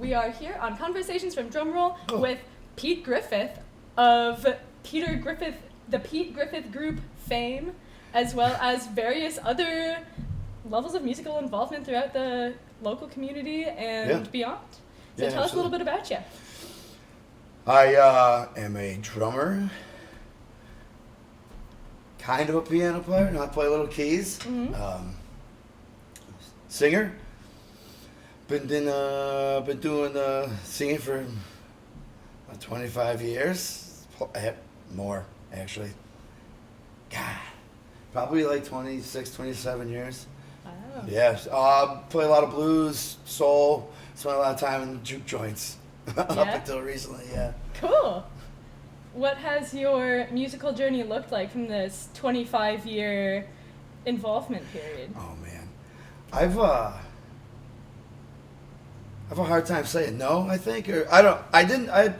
We are here on Conversations from Drumroll with Pete Griffith of the Pete Griffith Group fame, as well as various other levels of musical involvement throughout the local community and beyond. So tell us a little bit about you. I am a drummer, kind of a piano player, I play little keys, singer. Been doing singing for about 25 years, more actually. God, probably like 26, 27 years. Wow. Yes, play a lot of blues, soul, spent a lot of time in juke joints up until recently, Cool. What has your musical journey looked like from this 25-year involvement period? Oh man, I've a hard time saying no, I think, or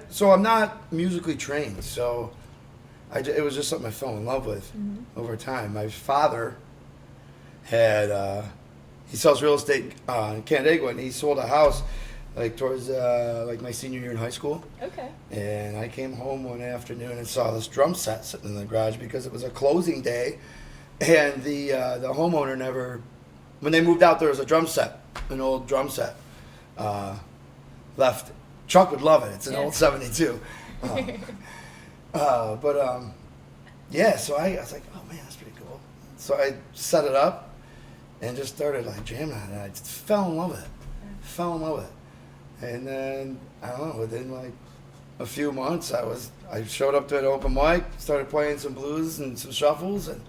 so I'm not musically trained, so it was just something I fell in love with over time. My father had, he sells real estate in Canandaigua, and he sold a house like towards like my senior year in high school. Okay. And I came home one afternoon and saw this drum set sitting in the garage because it was a closing day, and the homeowner never, when they moved out, there was a drum set, an old drum set. Left. Chuck would love it. It's an old 72. So I was like, oh man, that's pretty cool. So I set it up and just started like jamming on it. I just fell in love with it. And then, I don't know, within like a few months, I showed up to an open mic, started playing some blues and some shuffles, and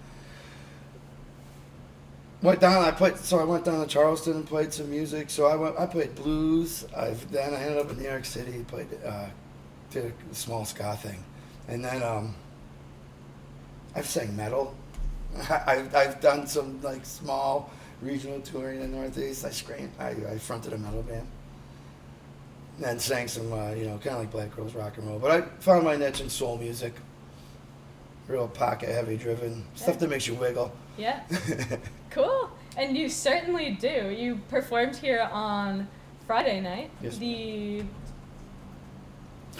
I went down to Charleston and played some music. So I played blues. Then I ended up in New York City, did a small ska thing. And then I've sang metal. I've done some like small regional touring in the Northeast. I fronted a metal band. And then sang some, kind of like Black Girls Rock and Roll. But I found my niche in soul music. Real pocket heavy driven. Stuff that makes you wiggle. Yeah. Cool. And you certainly do. You performed here on Friday night. Yes. The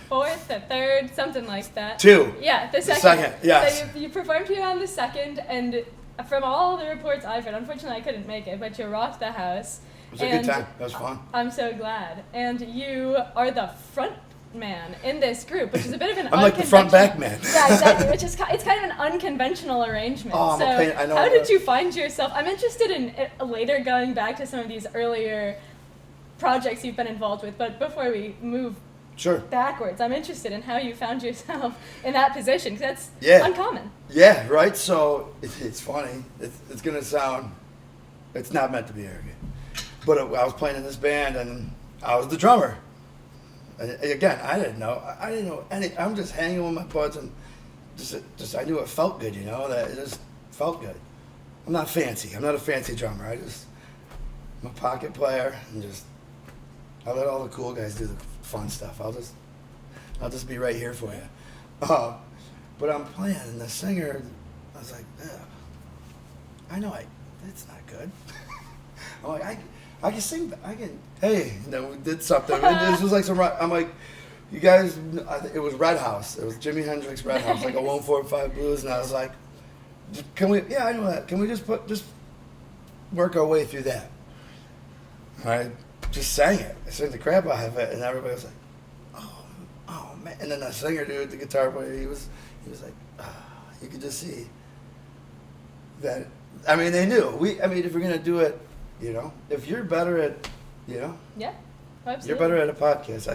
4th, the 3rd, something like that. 2. Yeah, the 2nd. The 2nd, yes. So you performed here on the 2nd, and from all the reports I've heard, unfortunately I couldn't make it, but you rocked the house. It was a good time. That was fun. I'm so glad. And you are the front man in this group, which is a bit of an I'm like the front back man. Yeah, exactly. Which is it's kind of an unconventional arrangement. Oh, I know. How did you find yourself? I'm interested in later going back to some of these earlier projects you've been involved with, but before we move backwards, I'm interested in how you found yourself in that position, because that's uncommon. Yeah, right. So it's funny. It's gonna sound. It's not meant to be arrogant, but I was playing in this band and I was the drummer. And again, I didn't know any. I'm just hanging with my buds and just I knew it felt good, that it just felt good. I'm not fancy. I'm not a fancy drummer. I'm a pocket player and I let all the cool guys do the fun stuff. I'll just be right here for you. But I'm playing and the singer, I was like, I know it's not good. I'm like, I can sing. We did something. This was like I'm like, you guys. It was Red House. It was Jimi Hendrix Red House, like a 145 blues, and I was like, can we? Yeah, I know that. Can we just work our way through that? I just sang it. I sang the crap out of it, and everybody was like, oh man. And then the singer dude, the guitar player, he was like, you could just see that. I mean, they knew. If we're gonna do it. If you're better at, Yeah, absolutely. You're better at a podcast.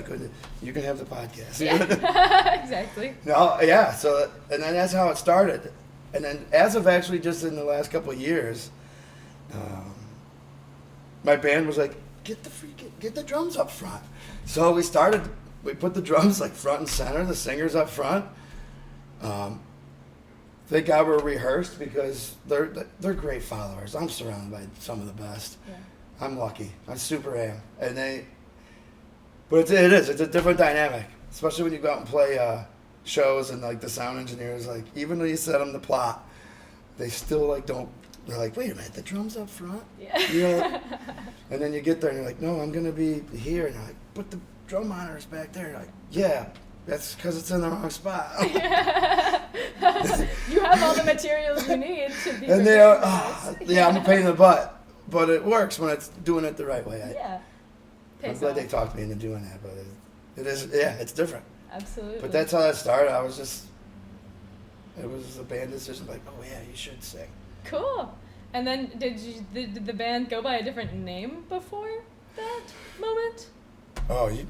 You can have the podcast. Yeah, exactly. No, yeah. So, and then that's how it started. And then as of actually just in the last couple of years, my band was like, get the drums up front. So we put the drums like front and center, the singers up front. Thank God we're rehearsed because they're great followers. I'm surrounded by some of the best. Yeah. I'm lucky. I super am. But it's a different dynamic, especially when you go out and play shows and like the sound engineers, like even though you set them the plot, they still like don't they're like, wait a minute, the drum's up front? Yeah. You know? And then you get there and you're like, no, I'm going to be here. And they're like, but the drum monitor's back there. And you're like, yeah, that's because it's in the wrong spot. You have all the materials you need to be. And they are, yeah, I'm a pain in the butt. But it works when it's doing it the right way. Yeah. I'm glad they talked me into doing that, but it is, yeah, it's different. Absolutely. But that's how that started. It was a band decision, like, oh yeah, you should sing. Cool. And then did the band go by a different name before that moment? Oh, you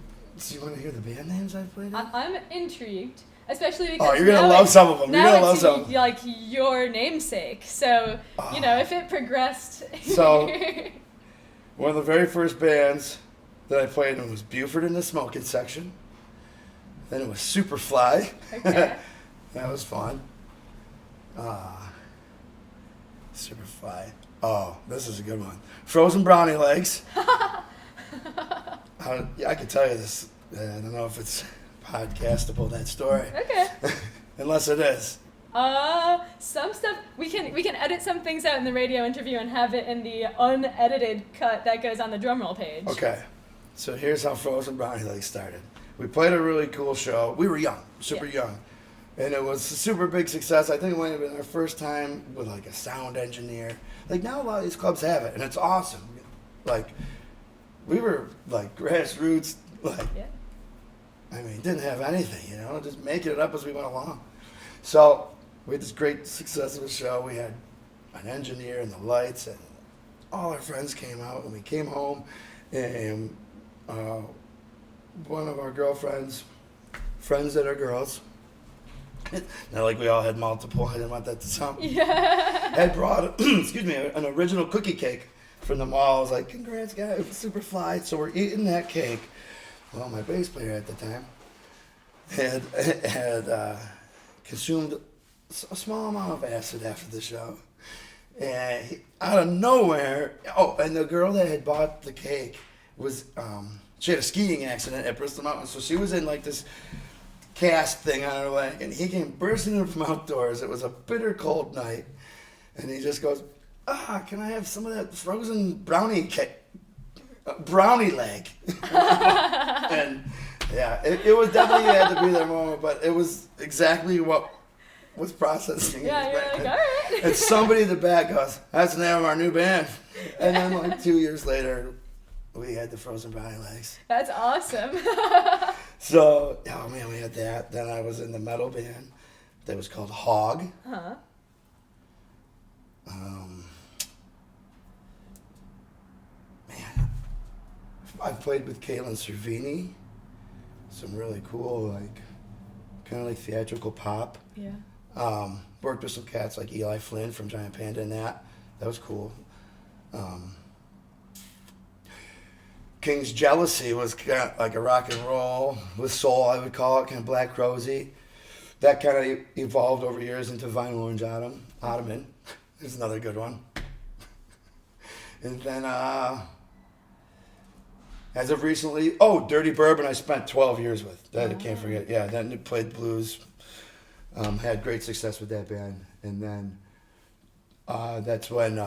want to hear the band names I've played in? I'm intrigued, especially because you're gonna love some of them. You're now gonna love it's some of them. like your namesake. So if it progressed. So one of the very first bands that I played in was Buford in the Smoking Section. Then it was Superfly. Okay. That was fun. Superfly. Oh, this is a good one. Frozen Brownie Legs. I could tell you this. I don't know if it's podcastable, that story. Okay. Unless it is. Some stuff we can edit some things out in the radio interview and have it in the unedited cut that goes on the Drumroll page. Okay. So here's how Frozen Brownie Legs started. We played a really cool show. We were young, super young. And it was a super big success. I think it might have been our first time with like a sound engineer. Like now a lot of these clubs have it, and it's awesome. Like we were like grassroots, like I mean, didn't have anything, just making it up as we went along. So we had this great success of the show. We had an engineer and the lights, and all our friends came out, and we came home, and one of our girlfriends, friends that are girls, now like we all had multiple, I didn't want that to sound, had brought, excuse me, an original cookie cake from the mall. I was like, congrats guys, it was Superfly. So we're eating that cake. Well, my bass player at the time had consumed a small amount of acid after the show. And out of nowhere, and the girl that had bought the cake was, she had a skiing accident at Bristol Mountain, so she was in like this cast thing on her leg, and he came bursting in from outdoors. It was a bitter cold night, and he just goes, can I have some of that frozen brownie leg? And yeah, it was definitely had to be their moment, but it was exactly what was processing. Yeah, you're like, all right. And somebody in the back goes, that's the name of our new band. And then like 2 years later, we had the Frozen Brownie Legs. That's awesome. So, oh man, we had that. Then I was in the metal band that was called Hog. Huh. Man, I've played with Kaylin Cervini. Some really cool, like, kind of like theatrical pop. Yeah. Worked with some cats like Eli Flynn from Giant Panda and that. That was cool. King's Jealousy was kind of like a rock and roll with soul, I would call it, kind of Black Rosie. That kind of evolved over years into Vine Orange Ottoman. There's another good one. And then, as of recently, Dirty Bourbon I spent 12 years with. That I can't forget. Yeah, then played blues. Had great success with that band. And then that's when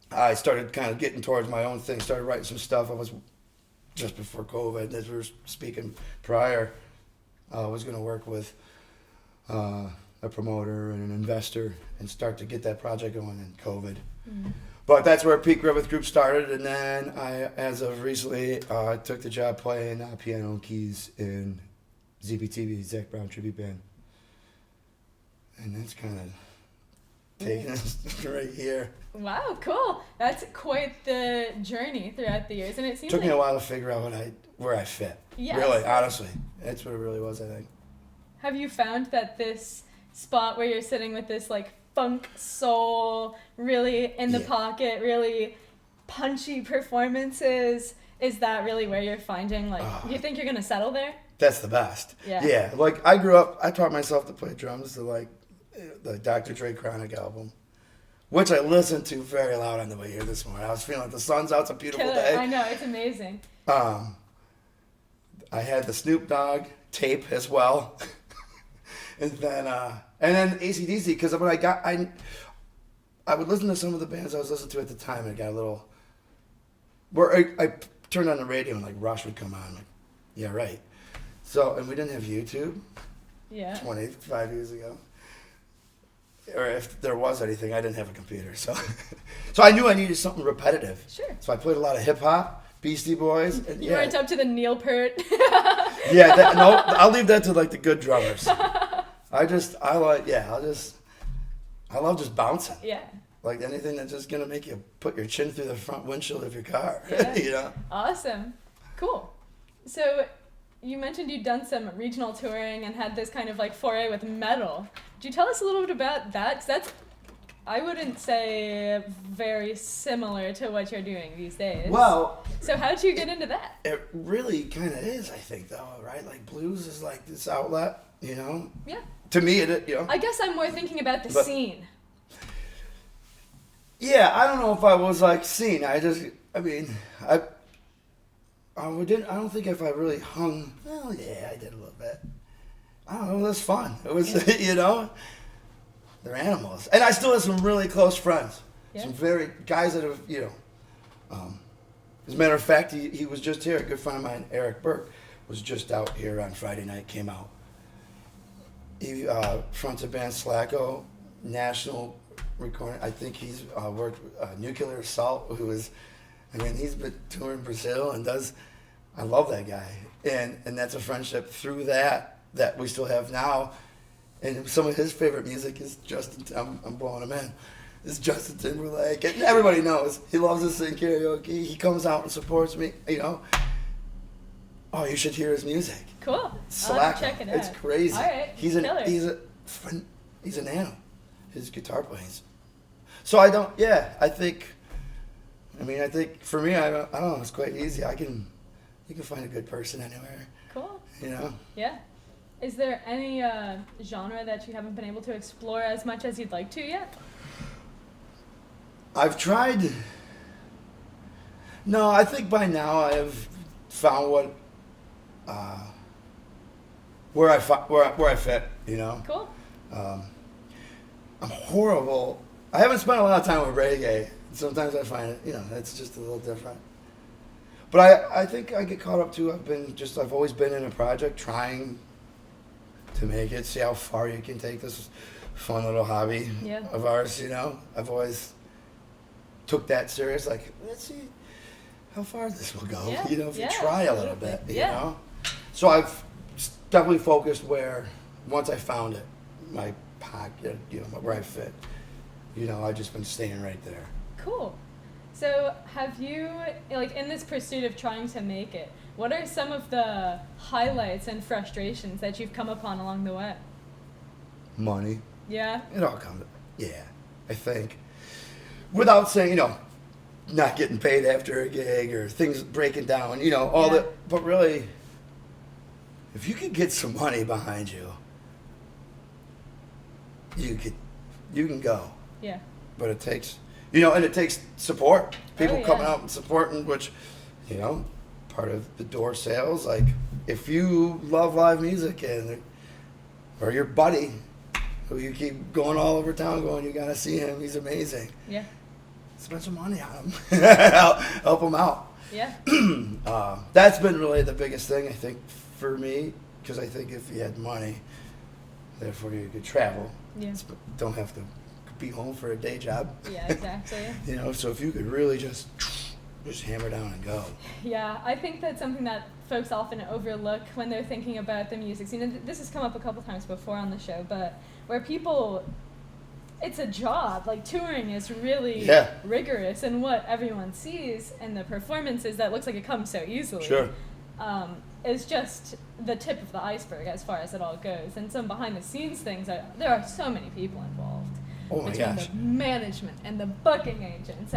I started kind of getting towards my own thing, started writing some stuff. I was just before COVID, as we were speaking prior, I was going to work with a promoter and an investor and start to get that project going in COVID. Mm-hmm. But that's where Pete Griffith Group started, and then I, as of recently, took the job playing piano and keys in ZBTV, Zach Brown Tribute Band. And that's kind of taking us right here. Wow, cool. That's quite the journey throughout the years, and it seems took me a while to figure out where I fit. Yes. Really, honestly, that's what it really was, I think. Have you found that this spot where you're sitting with this like funk soul, really in the pocket, really punchy performances, is that really where you're finding you think you're gonna settle there? That's the best. Yeah. Like I grew up, I taught myself to play drums to like the Dr. Dre Chronic album, which I listened to very loud on the way here this morning. I was feeling like the sun's out, it's a beautiful day. I know, it's amazing. I had the Snoop Dogg tape as well. And then AC/DC, because when I would listen to some of the bands I was listening to at the time, and it got a little. Where I turned on the radio and like Rush would come on, like, yeah, right. So, and we didn't have YouTube. Yeah. 25 years ago. Or if there was anything, I didn't have a computer. So, so I knew I needed something repetitive. Sure. So I played a lot of hip hop, Beastie Boys. And, you weren't up to the Neil Peart. Yeah, no, I'll leave that to like the good drummers. I love just bouncing. Yeah. Like anything that's just gonna make you put your chin through the front windshield of your car. Yeah. Awesome. Cool. So you mentioned you'd done some regional touring and had this kind of like foray with metal. Could you tell us a little bit about that? 'Cause that's, I wouldn't say, very similar to what you're doing these days. Well, so how'd you get into that? It really kind of is, I think, though, right? Like blues is like this outlet, Yeah. To me, I guess I'm more thinking about the scene. Yeah, I don't know if I was like scene. I don't think if I really hung. Well, yeah, I did a little bit. I don't know. It was fun. It was, they're animals, and I still have some really close friends. Yeah. Some very guys that have, as a matter of fact, he was just here. A good friend of mine, Eric Burke, was just out here on Friday night. Came out. He fronts a band Slacko, national recording. I think he's worked with Nuclear Assault, he's been touring Brazil and does. I love that guy, and that's a friendship through that we still have now. And some of his favorite music is Justin. I'm blowing him in. Is Justin Timberlake, and everybody knows he loves to sing karaoke. He comes out and supports me. Oh, you should hear his music. Cool. Slack. Check it out. It's crazy. All right. He's an animal. His guitar playing. So I think for me, I don't know, it's quite easy. You can find a good person anywhere. Cool. Yeah. Is there any genre that you haven't been able to explore as much as you'd like to yet? I've tried. No, I think by now I have found where I fit. Cool. I'm horrible. I haven't spent a lot of time with reggae. Sometimes I find it, it's just a little different. But I think I get caught up too. I've always been in a project trying to make it, see how far you can take this fun little hobby of ours, I've always took that serious, like, let's see how far this will go, if you try a little bit, So I've definitely focused where, once I found it, my pocket, where I fit, I've just been staying right there. Cool. So have you, in this pursuit of trying to make it, what are some of the highlights and frustrations that you've come upon along the way? Money. Yeah? It all comes, I think. Without saying, not getting paid after a gig or things breaking down, all that. But really, if you could get some money behind you, you can go. Yeah. But it takes, and it takes support. People coming out and supporting, which, part of the door sales. Like, if you love live music or your buddy, who you keep going all over town going, you gotta see him, he's amazing. Yeah. Spend some money on him. Help him out. Yeah. That's been really the biggest thing, I think, for me, because I think if you had money, therefore you could travel. Yeah. Don't have to be home for a day job. Yeah, exactly. So if you could really just hammer down and go. Yeah, I think that's something that folks often overlook when they're thinking about the music scene. This has come up a couple times before on the show, but where people, it's a job. Like, touring is really rigorous, and what everyone sees in the performances that looks like it comes so easily. Sure. Is just the tip of the iceberg as far as it all goes. And some behind the scenes things, there are so many people involved. Oh my gosh. The management and the booking agents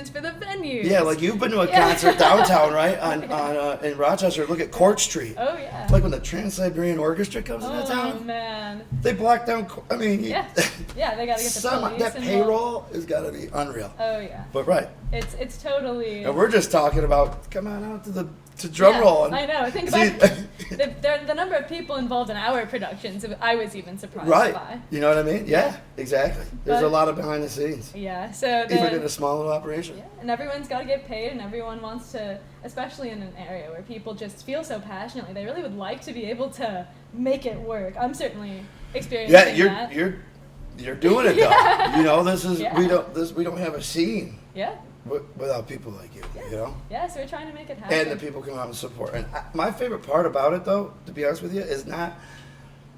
for the venues. Yeah, like you've been to a concert downtown, right? In Rochester. Look at Court Street. Oh yeah. Like when the Trans-Siberian Orchestra comes into town. Oh man. They block down. They gotta get the police that payroll has got to be unreal. Oh yeah. But right. It's totally. And we're just talking about come on out to the to Drumroll. Yeah, I know. Think about the number of people involved in our productions. I was even surprised by. You know what I mean? Yeah, exactly. There's a lot of behind the scenes. Yeah. So even in a small little operation. Yeah, and everyone's got to get paid, and everyone wants to, especially in an area where people just feel so passionately. They really would like to be able to make it work. I'm certainly experiencing that. Yeah, you're doing it though. Yeah. You know, we don't have a scene. Yeah. Without people like you, you know? Yeah, so we're trying to make it happen. And the people come out and support. And my favorite part about it, though, to be honest with you, is not,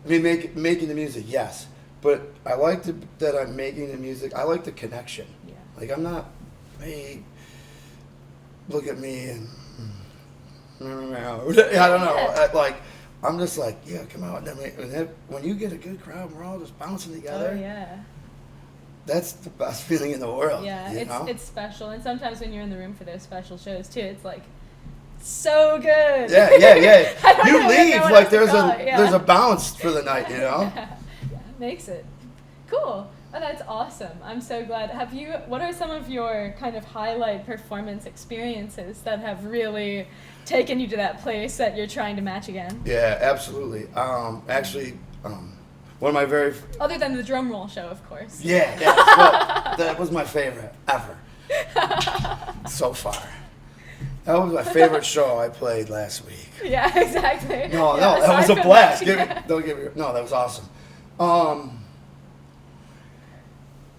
making the music, yes. But I like that I'm making the music. I like the connection. Yeah. Like, I'm not, hey, look at me and, I don't know. Like, I'm just like, yeah, come out. And when you get a good crowd and we're all just bouncing together. Oh, yeah. That's the best feeling in the world. Yeah, it's special. And sometimes when you're in the room for those special shows too, it's like so good. Yeah. You leave like there's a bounce for the night, you know? Yeah, makes it cool. Oh, that's awesome. I'm so glad. What are some of your kind of highlight performance experiences that have really taken you to that place that you're trying to match again? Yeah, absolutely. One of my very... Other than the Drumroll show, of course. Yeah. Well, that was my favorite ever. So far. That was my favorite show I played last week. Yeah, exactly. No, that was a blast. No, that was awesome.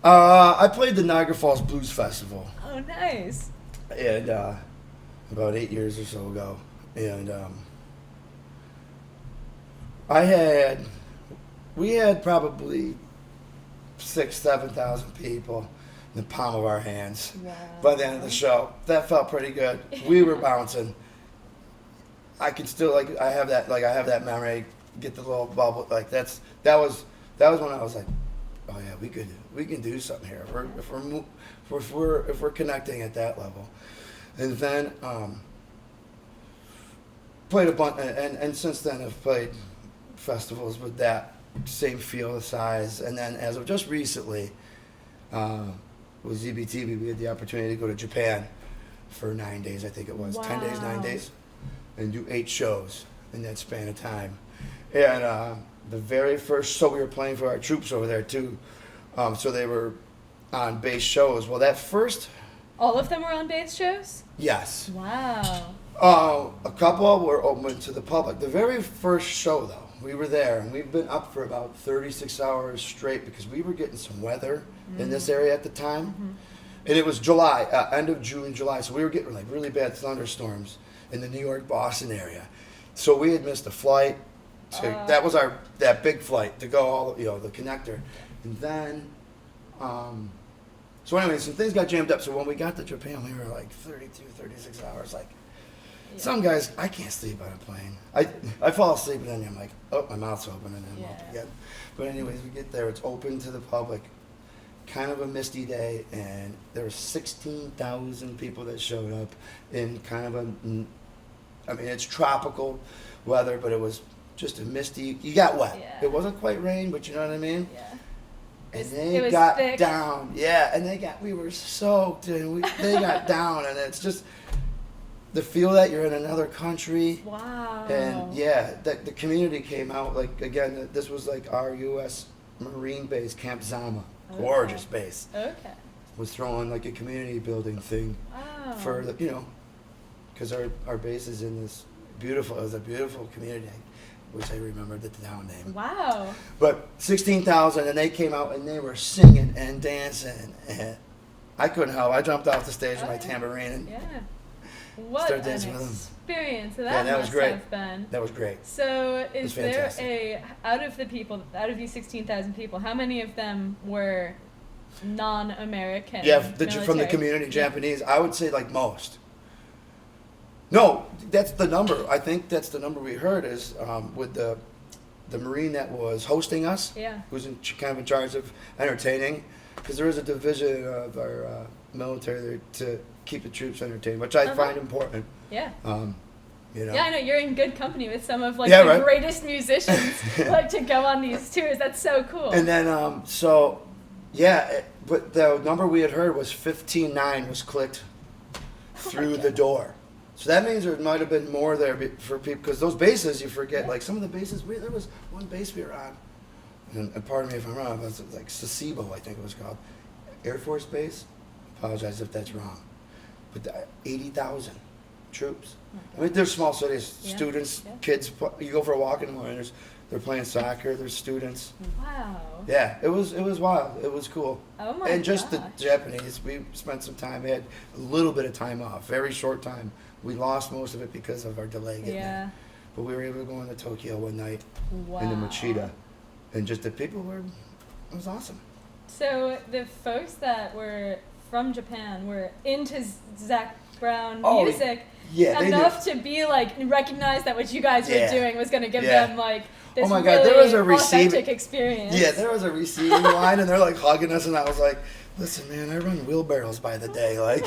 I played the Niagara Falls Blues Festival. Oh, nice. And about 8 years or so ago. And we had probably 7,000 people in the palm of our hands by the end of the show. That felt pretty good. We were bouncing. I can still I have that memory. Get the little bubble that was when I was like, oh yeah, we can do something here if we're connecting at that level. And then played a bunch, and since then I've played festivals with that same feel, size, and then as of just recently, with ZBTV, we had the opportunity to go to Japan for 9 days, I think it was. 10 days, 9 days, and do 8 shows in that span of time. And the very first, so we were playing for our troops over there too, so they were on base shows. Well, that first... All of them were on base shows? Yes. Wow. A couple were open to the public. The very first show, though, we were there, and we've been up for about 36 hours straight because we were getting some weather in this area at the time. Mm-hmm. And it was July, end of June, July, so we were getting really bad thunderstorms in the New York, Boston area. So we had missed a flight. That was that big flight to go all, the connector. And then, so anyway, some things got jammed up. So when we got to Japan, we were like 32, 36 hours, Some guys, I can't sleep on a plane. I fall asleep and then I'm like, oh, my mouth's open and then I'm up again. But anyways, we get there. It's open to the public. Kind of a misty day, and there were 16,000 people that showed up in kind of it's tropical weather, but it was just a misty. You got wet. Yeah. It wasn't quite rain, but you know what I mean? Yeah. And they got thick. Down. Yeah, and we were soaked, and they got down, and it's just the feel that you're in another country. Wow. And the community came out, again, this was our U.S. Marine base, Camp Zama. Okay. Gorgeous base. Okay. Was throwing a community building thing for because our base is in this it was a beautiful community. Which I remembered the town name. Wow. But 16,000, and they came out and they were singing and dancing, and I couldn't help. I jumped off the stage with my tambourine and started dancing with them. Experience that was great. Have been. That was great. So is there out of these 16,000 people, how many of them were non-American? Yeah, from the community, Japanese. I would say most. No, that's the number. I think that's the number we heard is with the Marine that was hosting us, who's kind of in charge of entertaining, because there is a division of our military there to keep the troops entertained, which I find important. Yeah. Yeah, I know you're in good company with some of the greatest musicians to go on these tours. That's so cool. And then but the number we had heard was 15,900 was clicked through the door. So that means there might have been more there for people, because those bases you forget. Like some of the bases, there was one base we were on, and pardon me if I'm wrong, but it's like Sasebo, I think it was called, Air Force Base. Apologize if that's wrong, but 80,000 troops. I mean, there's small cities, students, kids. You go for a walk in the morning. They're playing soccer. There's students. Wow. Yeah, it was wild. It was cool. Oh my And just gosh. the Japanese, we spent some time. We had a little bit of time off, very short time. We lost most of it because of our delay getting there. But we were able to go into Tokyo one night, into Machida, and just the people were. It was awesome. So the folks that were from Japan were into Zach Brown music enough to be like recognize that what you guys were doing was going to give them like this really there was a authentic experience. Yeah, there was a receiving line, and they're like hugging us, and I was like, "Listen, man, I run wheelbarrows by the day, like."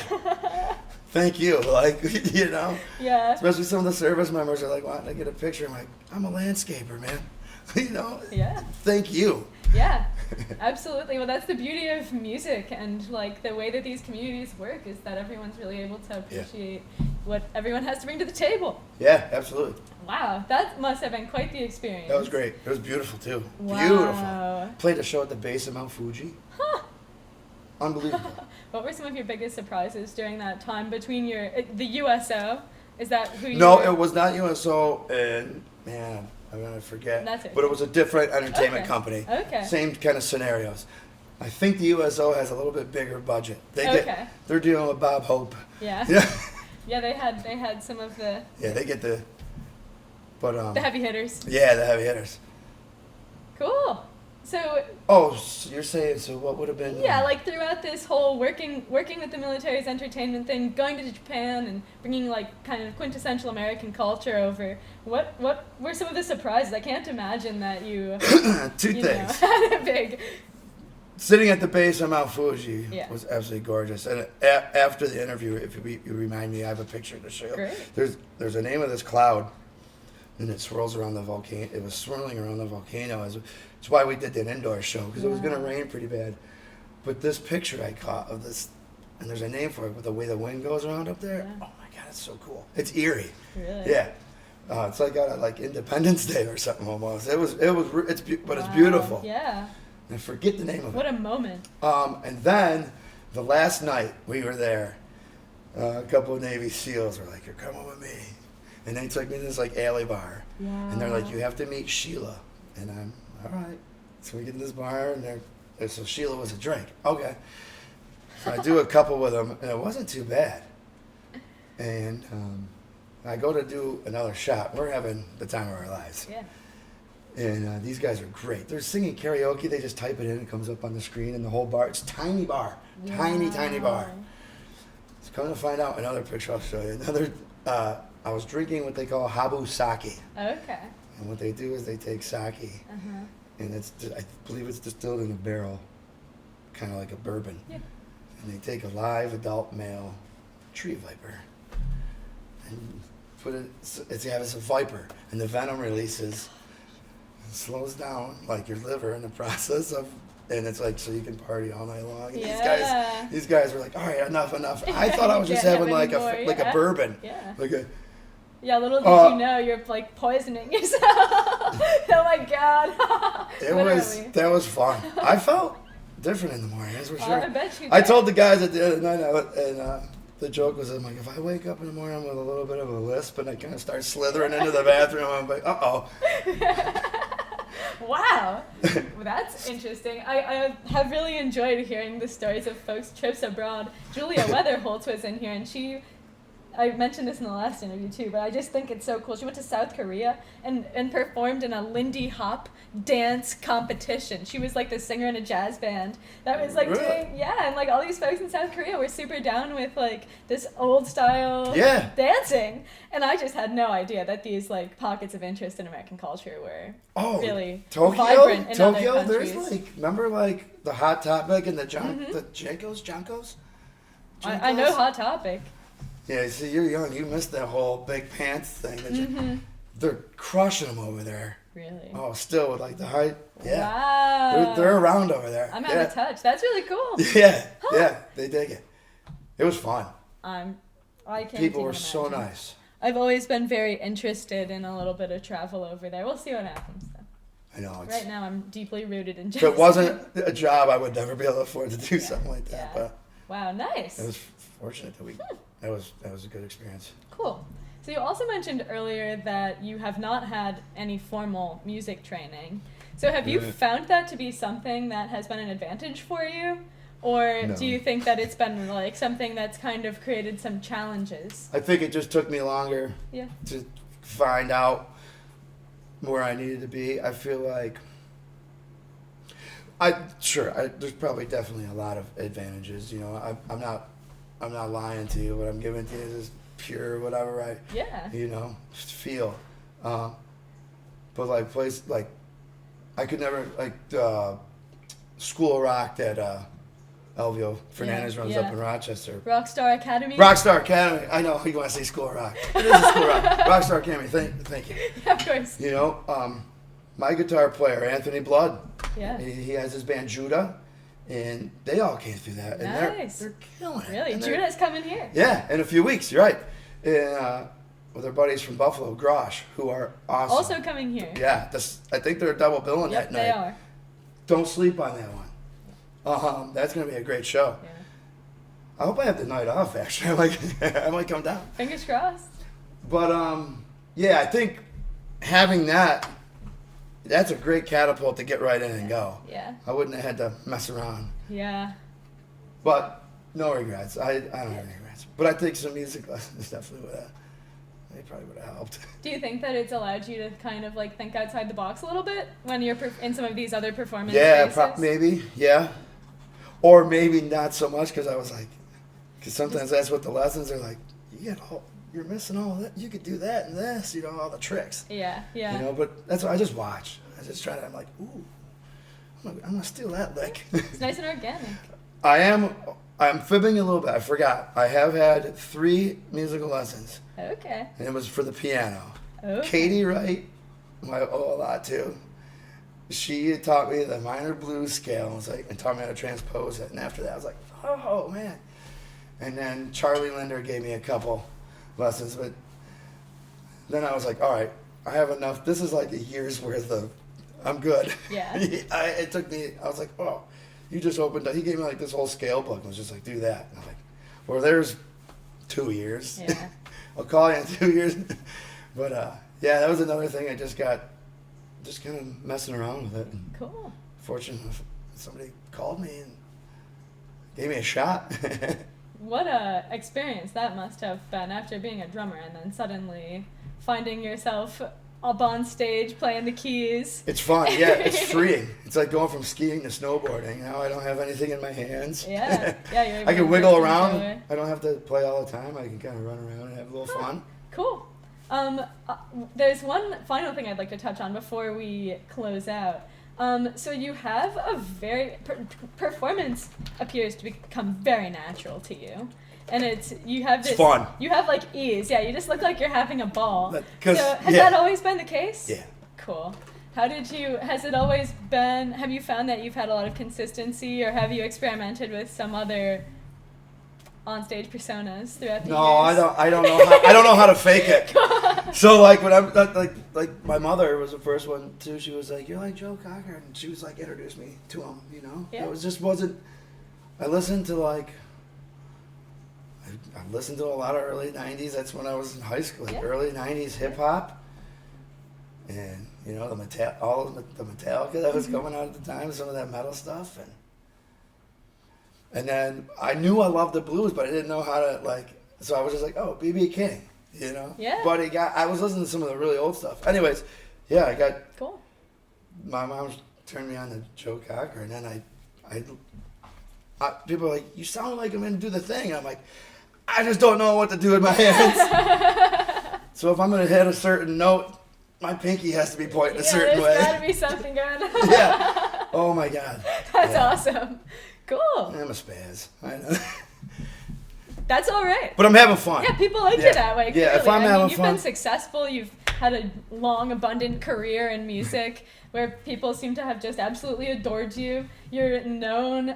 Thank you, like, you know? Yeah. Especially some of the service members are like, wanting to get a picture. I'm like, I'm a landscaper, man. You know? Yeah. Thank you. Yeah, absolutely. Well, that's the beauty of music, and like the way that these communities work is that everyone's really able to appreciate what everyone has to bring to the table. Yeah, absolutely. Wow, that must have been quite the experience. That was great. It was beautiful, too. Wow. Beautiful. Played a show at the base of Mount Fuji. Huh. Unbelievable. What were some of your biggest surprises during that time between the USO? Is that who you No, were? it was not USO, and man, I'm going to forget. That's it. But it was a different entertainment company. Okay. Same kind of scenarios. I think the USO has a little bit bigger budget. They're dealing with Bob Hope. Yeah. Yeah. Yeah, they had some of the Yeah, they get the heavy hitters. Yeah, the heavy hitters. Cool. So. Oh, so you're saying, so what would have been? Yeah, like throughout this whole working with the military's entertainment thing, going to Japan and bringing like kind of quintessential American culture over. What were some of the surprises? I can't imagine that you. Two things. Had a big. Sitting at the base of Mount Fuji was absolutely gorgeous. And after the interview, if you remind me, I have a picture to show you. Great. There's a name of this cloud, and it swirls around the volcano. It was swirling around the volcano. That's why we did that indoor show, because it was going to rain pretty bad. But this picture I caught of this, and there's a name for it, with the way the wind goes around up there. Oh my God, it's so cool. It's eerie. Really? Yeah. It's like out of like Independence Day or something almost. It's beautiful. Yeah. I forget the name of it. What a moment. And then the last night we were there, a couple of Navy SEALs were like, "You're coming with me," and they took me to this like alley bar, and they're like, "You have to meet Sheila," and I'm all right. So we get in this bar, and so Sheila was a drink. Okay. So I do a couple with them, and it wasn't too bad. And I go to do another shot. We're having the time of our lives. Yeah. And these guys are great. They're singing karaoke. They just type it in. It comes up on the screen. And the whole bar, it's a tiny bar. Tiny, tiny bar. It's come to find out, another picture I'll show you. I was drinking what they call habu sake. Okay. And what they do is they take sake. And I believe it's distilled in a barrel, kind of like a bourbon. Yeah. And they take a live adult male tree viper and put it, it's a viper. And the venom releases. Slows down like your liver in the process of, and it's like so you can party all night long. And these guys were like, all right, enough. I thought I was just having like a bourbon. Yeah. Yeah, little did you know you're like poisoning yourself. Oh my God. That was fun. I felt different in the morning, that's for sure. I bet you did. I told the guys at the end of the night, and the joke was, I'm like, if I wake up in the morning with a little bit of a lisp and I kind of start slithering into the bathroom, I'm like, uh-oh. Wow, well, that's interesting. I have really enjoyed hearing the stories of folks' trips abroad. Julia Weatherholtz was in here, and I mentioned this in the last interview too, but I just think it's so cool. She went to South Korea and performed in a Lindy Hop dance competition. She was like the singer in a jazz band that was like doing, and like all these folks in South Korea were super down with like this old style dancing. And I just had no idea that these like pockets of interest in American culture were really vibrant in other countries. There's like, remember like the Hot Topic and the Jankos? I know Hot Topic. Yeah, see, you're young. You missed that whole big pants thing. They're crushing them over there. Really? Oh, still with like the height. Yeah. Wow. They're around over there. I'm out of touch. That's really cool. Yeah, they dig it. It was fun. I'm I can't People even were so imagine. nice. I've always been very interested in a little bit of travel over there. We'll see what happens though. I know. It's, Right now, I'm deeply rooted in if Jackson. it wasn't a job, I would never be able to afford to do something like that. Yeah. But Wow, nice. it was fortunate that that was a good experience. Cool. So you also mentioned earlier that you have not had any formal music training. So have you found that to be something that has been an advantage for you? Or No. do you think that it's been like something that's kind of created some challenges? I think it just took me longer Yeah. to find out where I needed to be. I feel like there's probably definitely a lot of advantages. You know, I'm not lying to you. What I'm giving to you is pure whatever I Yeah. just feel. But like I could never School of Rock that Elvio Fernandez runs up in Rochester. Rockstar Academy? Rockstar Academy. I know you want to say School of Rock. It is a School of Rock. Rockstar Academy. Thank you. Yeah, of course. You know, my guitar player Anthony Blood. Yeah. He has his band Judah, and they all came through that. And Nice. they're killing it. Really? And Judah's coming here. Yeah, in a few weeks. You're right. And with our buddies from Buffalo, Grosh, who are awesome. Also coming here. Yeah, I think they're double billing Yep, that night. they are. Don't sleep on that one. That's gonna be a great show. Yeah. I hope I have the night off. Actually, I might come down. Fingers crossed. But yeah, I think having that's a great catapult to get right in and go. Yeah. I wouldn't have had to mess around. Yeah. But no regrets. I don't have any regrets. But I think some music lessons definitely they probably would have helped. Do you think that it's allowed you to kind of like think outside the box a little bit when you're in some of these other performance spaces? Maybe, yeah. Or maybe not so much because sometimes that's what the lessons are like. You're missing all that. You could do that and this, all the tricks. Yeah, yeah. But that's why I just watch. I just try to, I'm like, ooh, I'm going to steal that lick. It's nice and organic. I'm fibbing a little bit. I forgot. I have had 3 musical lessons. Okay. And it was for the piano. Okay. Katie Wright, who I owe a lot to, she taught me the minor blues scale and taught me how to transpose it. And after that, I was like, oh, man. And then Charlie Linder gave me a couple lessons. But then I was like, all right, I have enough. This is like a year's worth of, I'm good. Yeah. It took me, I was like, oh, you just opened up. He gave me like this whole scale book and was just like, do that. And I'm like, well, there's 2 years. Yeah. I'll call you in 2 years. But yeah, that was another thing. I just kind of messing around with it. And Cool. fortunate enough, somebody called me and gave me a shot. What a experience that must have been after being a drummer and then suddenly finding yourself up on stage playing the keys. It's fun, yeah. It's freeing. It's like going from skiing to snowboarding. Now I don't have anything in my hands. Yeah, yeah. I can wiggle around. I don't have to play all the time. I can kind of run around and have a little fun. Cool. There's one final thing I'd like to touch on before we close out. So you have a very performance appears to become very natural to you, and you have this. It's fun. You have like ease. Yeah, you just look like you're having a ball. So Yeah. has that always been the case? Yeah. Cool. Has it always been? Have you found that you've had a lot of consistency, or have you experimented with some other on-stage personas throughout the years? No, I don't know how to fake it. So like when I'm like my mother was the first one too. She was like, "You're like Joe Cocker," and she was like introduced me to him. Yeah. It wasn't. I listened to I listened to a lot of early '90s. That's when I was in high school. Early '90s hip hop, and all of the Metallica that was coming out at the time. Some of that metal stuff, and then I knew I loved the blues, but I didn't know how to So I was just like, oh, B.B. King, Yeah. But I was listening to some of the really old stuff. Anyways, yeah, I got. Cool. My mom turned me on to Joe Cocker, and then I people are like, you sound like him and do the thing. And I'm like, I just don't know what to do with my hands. So if I'm gonna hit a certain note, my pinky has to be pointing a certain way. There's gotta be something going on. Yeah. Oh my God. That's awesome. Cool. I'm a spaz. I know. That's all right. But I'm having fun. Yeah, people like you that way. Yeah, Clearly. if I'm having you've fun. been successful. You've had a long, abundant career in music where people seem to have just absolutely adored you. You're known,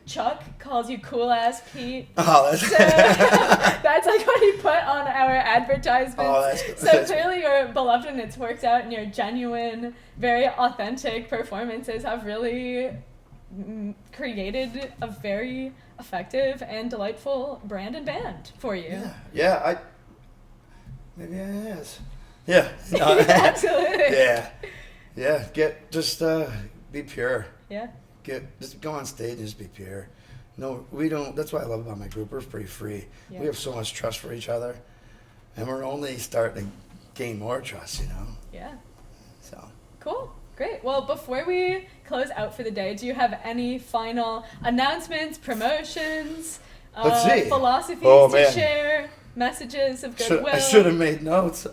Chuck calls you Cool Ass Pete. Oh, that's... So that's like what he put on our advertisements. Oh, that's so clearly you're beloved and it's worked out, and your genuine, very authentic performances have really created a very effective and delightful brand and band for you. Maybe I is. Yeah. Absolutely. Yeah. Be pure. Yeah. Just go on stage and just be pure. No, we don't. That's what I love about my group. We're pretty free. Yeah. We have so much trust for each other, and we're only starting to gain more trust. Yeah. So. Cool. Great. Well, before we close out for the day, do you have any final announcements, promotions, philosophies to share, messages of goodwill? I should have made notes.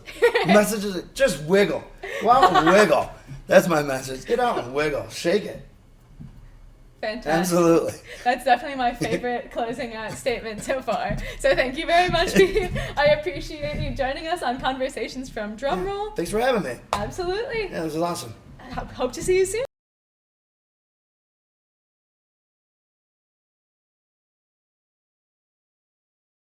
Messages, just wiggle. Go out and wiggle. That's my message. Get out and wiggle. Shake it. Fantastic. Absolutely. That's definitely my favorite closing out statement so far. So thank you very much, Pete. I appreciate you joining us on Conversations from Drumroll. Thanks for having me. Absolutely. Yeah, this was awesome. Hope to see you soon.